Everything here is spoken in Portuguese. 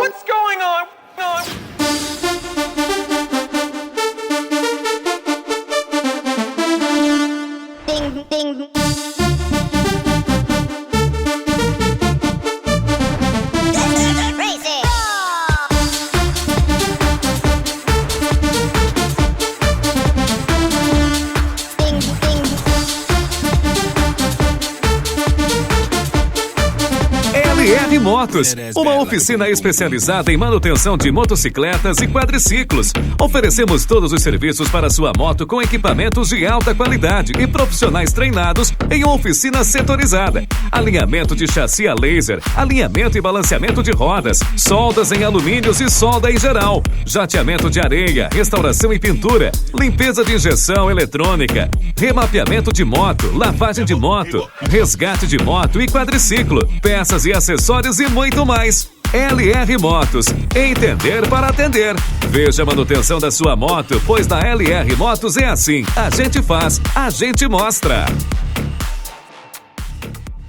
What's going on? Ding, ding. LR Motos, uma oficina especializada em manutenção de motocicletas e quadriciclos. Oferecemos todos os serviços para sua moto com equipamentos de alta qualidade e profissionais treinados em uma oficina setorizada. Alinhamento de chassi a laser, alinhamento e balanceamento de rodas, soldas em alumínios e solda em geral, jateamento de areia, restauração e pintura, limpeza de injeção eletrônica, remapeamento de moto, lavagem de moto, resgate de moto e quadriciclo, peças e acessórios e muito mais. LR Motos, entender para atender. Veja a manutenção da sua moto, pois na LR Motos é assim. A gente faz, a gente mostra.